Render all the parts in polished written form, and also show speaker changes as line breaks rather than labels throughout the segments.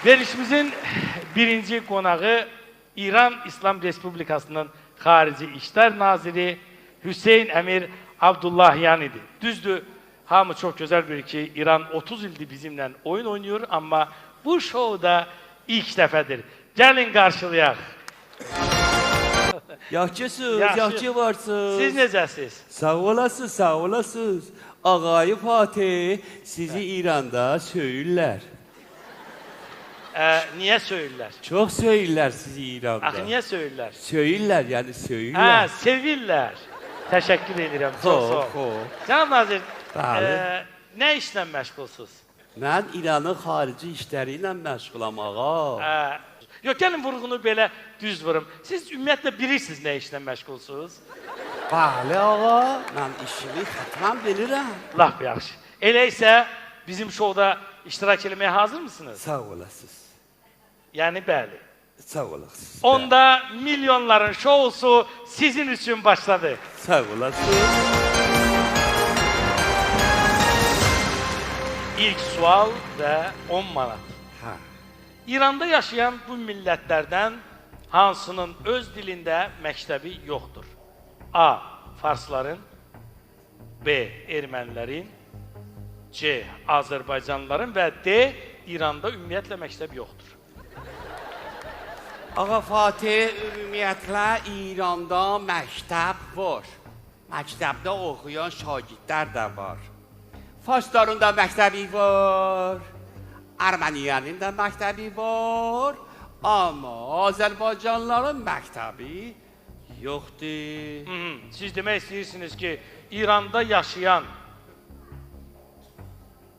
Verişimizin birinci konağı İran İslam Respublikası'nın Xarici İşler Naziri Hüseyin Emir Abdullahyan idi. Düzdür, hamı çok güzel bir ki İran 30 ildir bizimle oyun oynuyor ama bu şovda ilk defedir. Gelin karşılayaq.
Yaxşısınız,
Yaxşı.
yaxşı varsınız.
Siz necəsiz?
Sağ olasınız, sağ olasınız. Ağayı Fatih sizi İran'da söyürler.
Niye söyürlər?
Çok söyürler sizi İran'da.
Axı niye söyürlər?
Söyürler yani söyürler.
Sevirlər. Təşəkkür edirəm. Çox sağ ol.
Xoş.
Cənab Nazir,
Bəli.
nə işlə məşğulsuz?
Mən İranın xarici işləri ilə məşğulam ağa.
Yox, gəlin vurğunu belə düz vurum. Siz ümumiyyətlə bilirsiniz nə işlə məşğulsuz?
Bəli ağa, mən işimi xətmən bilirəm.
Laf yaxşı. Elə isə bizim şovda iştirak etməyə hazır mısınız?
Sağ olasınız.
Yəni bəli.
Sağ olasınız.
Onda milyonların şovusu sizin üçün başladı.
Sağ olasınız.
İlk sual və 10 manat.
Hə.
İranda yaşayan bu millətlərdən hansının öz dilində məktəbi yoxdur? A. Farsların, B. Ermənilərin, C. Azərbaycanlıların və D. İranda ümumiyyətlə məktəb yoxdur.
Ağa Fatih, ümumiyyətlə İranda məktəb var. Məktəbdə oxuyan şagirdlər də var. Farsların da məktəbi var. Ermənilərin də məktəbi var. Amma Azərbaycanlıların məktəbi yoxdur.
Siz demək istəyirsiniz ki, İranda yaşayan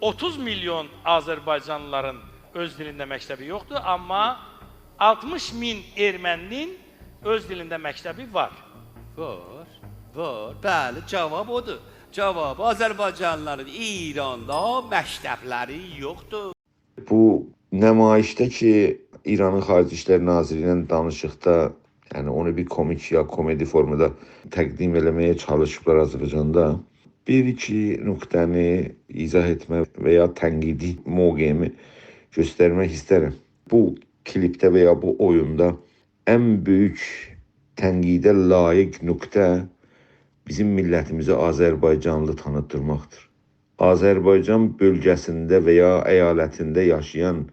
30 milyon Azərbaycanlıların öz dilində məktəbi yoxdur, amma 60 min erməninin öz dilində məktəbi var.
Var, var. Bəli, cavab odur. Cavab Azərbaycanlıların İranda məktəbləri yoxdur.
Bu nümayişdə ki, İranın Xarici İşlər Naziri ilə danışıqda, yəni onu bir komik ya komedi formada təqdim eləməyə çalışıblar Azərbaycanda. Bir-iki nöqtəni izah etmə və ya tənqidi mövqeyimi göstərmək istərəm. Bu klipdə və ya bu oyunda ən böyük tənqidə layiq nöqtə bizim millətimizi Azərbaycanlı tanıtdırmaqdır. Azərbaycan bölgəsində və ya əyalətində yaşayan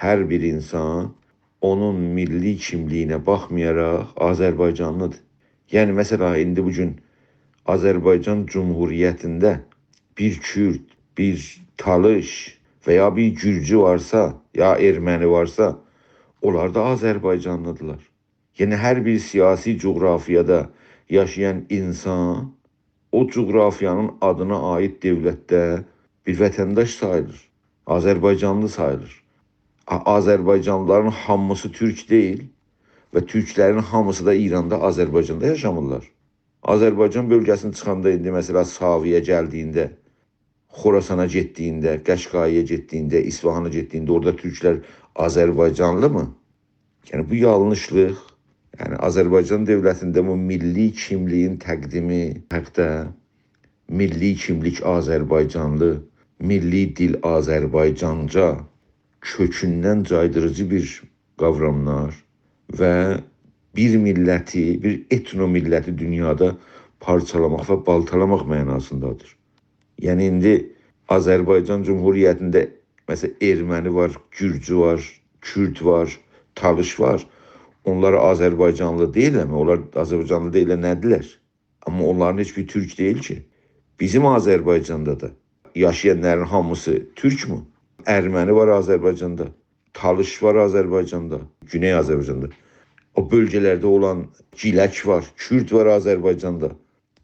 hər bir insan onun milli kimliyinə baxmayaraq Azərbaycanlıdır. Yəni, məsələn, indi bugün Azərbaycan Cumhuriyyətində bir Kürd, bir Talış və ya bir Gürcü varsa, ya erməni varsa, onlar da Azərbaycanlıdırlar. Yəni, hər bir siyasi coğrafiyada yaşayan insan o coğrafiyanın adına aid dövlətdə bir vətəndaş sayılır, Azərbaycanlı sayılır. Azərbaycanlıların hamısı türk deyil və türklərin hamısı da İranda, Azərbaycanda yaşamırlar. Azərbaycan bölgəsini çıxanda indi məsələ Saviyə gəldiyində, Xorasana getdiyində, Qəşqaiyə getdiyində, İsfahana getdiyində orada türklər Azərbaycanlı mı? Yəni bu yanlışlıq. Yəni Azərbaycan dövlətində bu milli kimliyin təqdimi haqda milli kimlik Azərbaycanlı, milli dil Azərbaycanca kökündən caydırıcı bir qavramlar və bir milləti, bir etno milləti dünyada parçalamaq və baltalamaq mənasındadır. Yəni indi Azərbaycan Cumhuriyyətində məsələn erməni var, Gürcü var, Kürd var, Talış var. Onlar Azərbaycanlı deyilmi? Onlar Azərbaycanlı deyil nədirlər? Amma onların heç bir türk deyil ki. Bizim Azərbaycanda da yaşayanların hamısı türk mü? Erməni var Azərbaycanda, Talış var Azərbaycanda, Güney Azərbaycanda. O bölgələrdə olan Gilək var, Kürd var Azərbaycanda.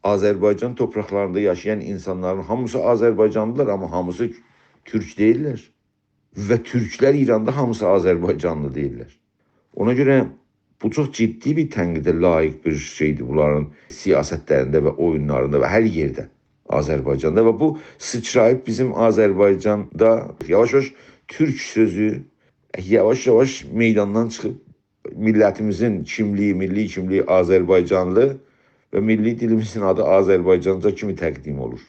Azərbaycan topraklarında yaşayan insanların hamısı Azərbaycanlılar, amma hamısı türk deyirlər. Və türklər İranda hamısı Azərbaycanlı deyirlər. Ona görə bu çox ciddi bir tənqidə layiq bir şeydir bunların siyasətlərində və oyunlarında və hər yerdə Azərbaycanda və bu sıçrayıb bizim Azərbaycanda yavaş-yavaş türk sözü yavaş-yavaş meydandan çıxıb millətimizin kimliyi, milli kimliyi Azərbaycanlı və milli dilimizin adı Azərbaycanca kimi təqdim olur.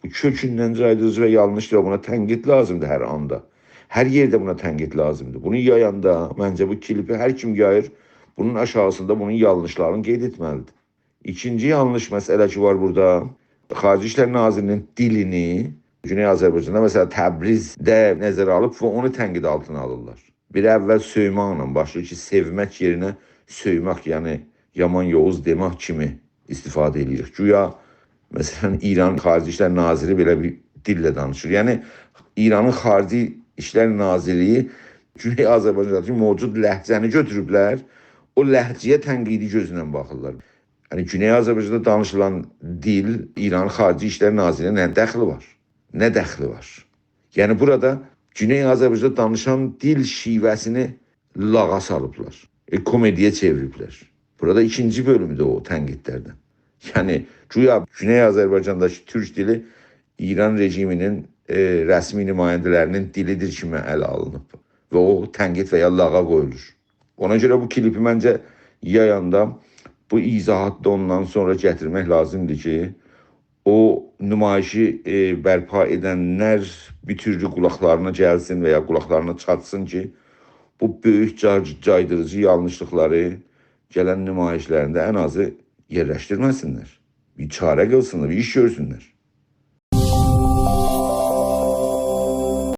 Bu kökündən caydırıcı və yanlışdır, buna tənqid lazımdır hər anda. Hər yerdə buna tənqid lazımdır. Bunu yayanda məncə bu klipi hər kim yayır, bunun aşağısında bunun yanlışlarını qeyd etməlidir. İkinci yanlış məsələ ki var burada, Xarici İşlər Nazirinin dilini Güney Azərbaycanda məsələn Təbrizdə nəzərə alıb və onu tənqid altına alırlar. Bir əvvəl söyməklə başlayır ki, sevmək yerinə söymək, yəni yaman Yovuz demək kimi istifadə edirik. Güya məsələn İran Xarici İşlər Naziri belə bir dillə danışır. Yəni İranın Xarici İşlər Nazirliyi Güney Azərbaycandakı mövcud ləhcəni götürüblər, o ləhcəyə tənqidi gözlə baxırlar. Yəni Güney Azərbaycanda danışılan dil İranın Xarici İşlər Nazirliyinə nə dəxli var? Nə dəxli var? Yəni burada Güney Azərbaycanda danışan dil şivəsini lağa salıblar. Komediyə çeviriblər. Burada ikinci bölümdə o tənqidlərdən. Yəni güya Güney Azərbaycandakı türk dili İran rejiminin rəsmi nümayəndələrinin dilidir kimi ələ alınıb və o tənqid və ya lağa qoyulur. Ona görə bu klipi məncə yayanda bu izahatda ondan sonra gətirmək lazımdır ki, o nümayişi bərpa edənlər bir türlü qulaqlarına gəlsin və ya qulaqlarına çatsın ki, bu böyük caydırıcı yanlışlıqları gələn nümayişlərində ən azı yerləşdirməsinlər. Bir çarə qılsınlar, bir iş görsünlər.